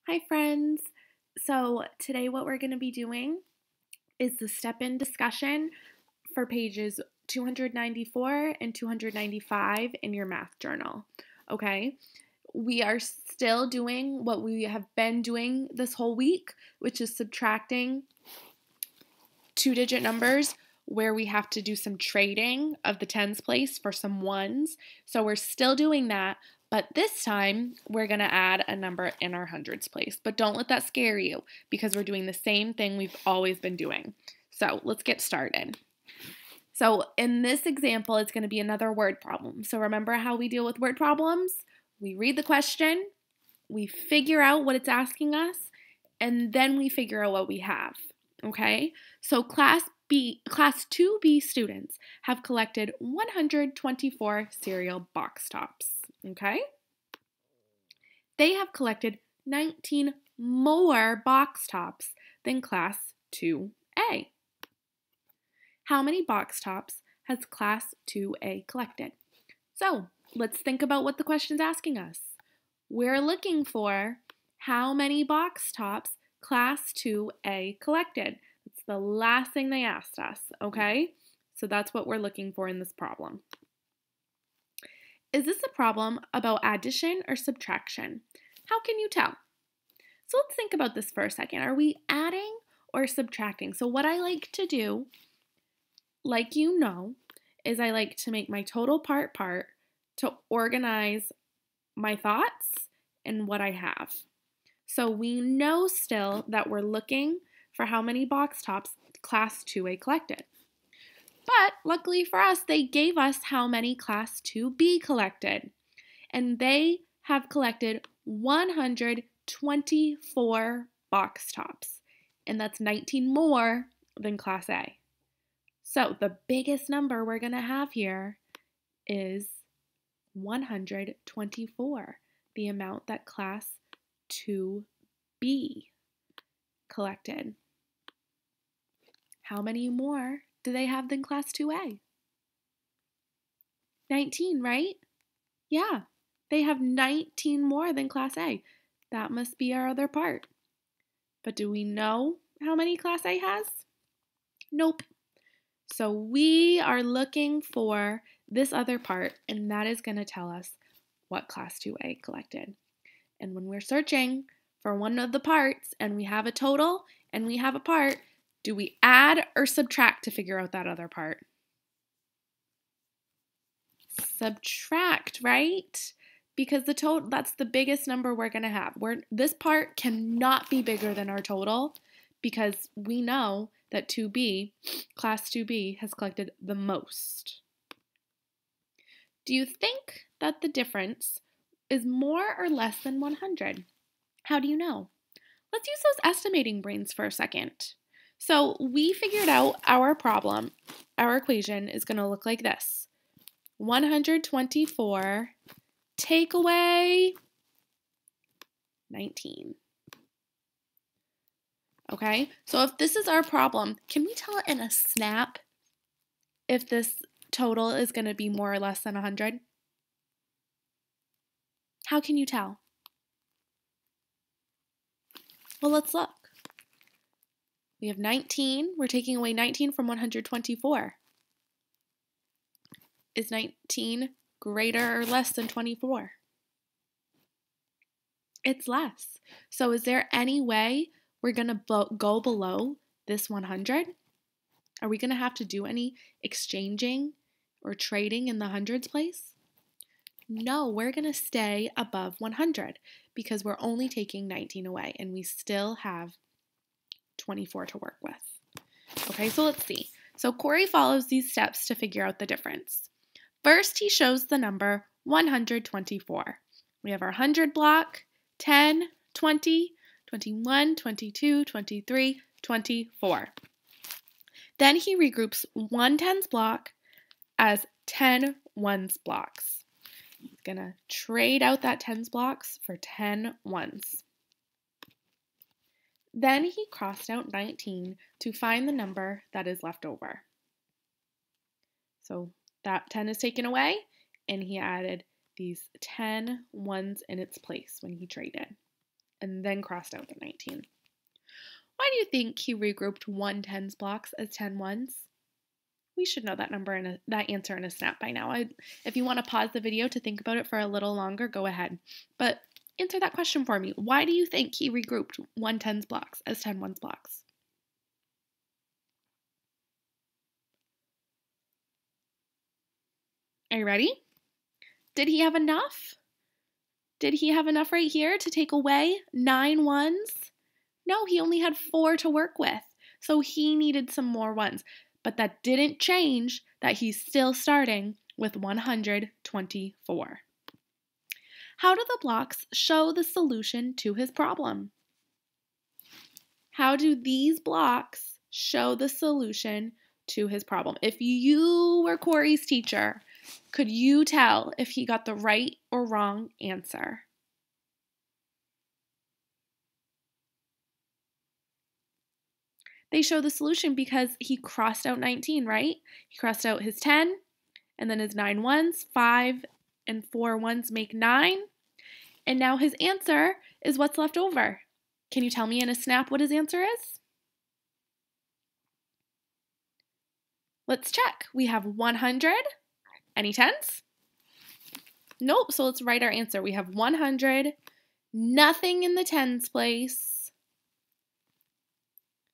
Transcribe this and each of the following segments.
Hi friends! So today what we're going to be doing is the step-in discussion for pages 294 and 295 in your math journal, okay? We are still doing what we have been doing this whole week, which is subtracting two-digit numbers where we have to do some trading of the tens place for some ones. So we're still doing that, but this time we're going to add a number in our hundreds place. But don't let that scare you because we're doing the same thing we've always been doing. So let's get started. So in this example, it's going to be another word problem. So remember how we deal with word problems? We read the question, we figure out what it's asking us, and then we figure out what we have. Okay? So Class 2B students have collected 124 cereal box tops. Okay? They have collected 19 more box tops than Class 2A. How many box tops has Class 2A collected? So let's think about what the question's asking us. We're looking for how many box tops Class 2A collected. It's the last thing they asked us, okay? So that's what we're looking for in this problem. Is this a problem about addition or subtraction? How can you tell? So let's think about this for a second. Are we adding or subtracting? So what I like to do, like you know, is I like to make my total part to organize my thoughts and what I have. So we know still that we're looking for how many box tops Class 2A collected. But luckily for us, they gave us how many Class 2B collected. And they have collected 124 box tops. And that's 19 more than Class A. So the biggest number we're going to have here is 124, the amount that Class 2B collected. How many more do they have than Class 2A? 19, right? Yeah, they have 19 more than Class A. That must be our other part. But do we know how many Class A has? Nope. So we are looking for this other part, and that is going to tell us what Class 2A collected. And when we're searching for one of the parts and we have a total and we have a part, do we add or subtract to figure out that other part? Subtract, right? Because the total, that's the biggest number we're going to have. This part cannot be bigger than our total because we know that Class 2B, has collected the most. Do you think that the difference is more or less than 100? How do you know? Let's use those estimating brains for a second. So we figured out our problem. Our equation is going to look like this. 124 take away 19. Okay, so if this is our problem, can we tell it in a snap if this total is going to be more or less than 100? How can you tell? Well, let's look. We have 19. We're taking away 19 from 124. Is 19 greater or less than 24? It's less. So is there any way we're going to go below this 100? Are we going to have to do any exchanging or trading in the hundreds place? No, we're going to stay above 100 because we're only taking 19 away and we still have 24 to work with. Okay, so let's see. So Corey follows these steps to figure out the difference. First, he shows the number 124. We have our 100 block, 10, 20, 21, 22, 23, 24. Then he regroups one tens block as 10 ones blocks. He's going to trade out that tens blocks for 10 ones. Then he crossed out 19 to find the number that is left over. So that 10 is taken away, and he added these 10 ones in its place when he traded. and then crossed out the 19. Why do you think he regrouped 1 tens blocks as 10 ones? We should know that that answer in a snap by now. If you want to pause the video to think about it for a little longer, go ahead. But answer that question for me. Why do you think he regrouped 1 tens blocks as 10 ones blocks? Are you ready? Did he have enough? Did he have enough right here to take away 9 ones? No, he only had 4 to work with. So he needed some more ones. But that didn't change that he's still starting with 124. How do the blocks show the solution to his problem? How do these blocks show the solution to his problem? If you were Corey's teacher, could you tell if he got the right or wrong answer? They show the solution because he crossed out 19, right? He crossed out his 10, and then his 9 ones, 5 and 4 ones make 9. And now his answer is what's left over. Can you tell me in a snap what his answer is? Let's check. We have 100. Any tens? Nope, so let's write our answer. We have 100, nothing in the tens place.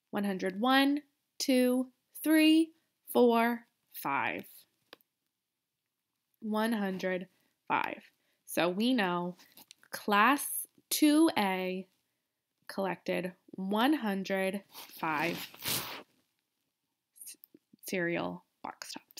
101, 2, 3, 4, 5. 105. So we know Class 2A collected 105 cereal box tops.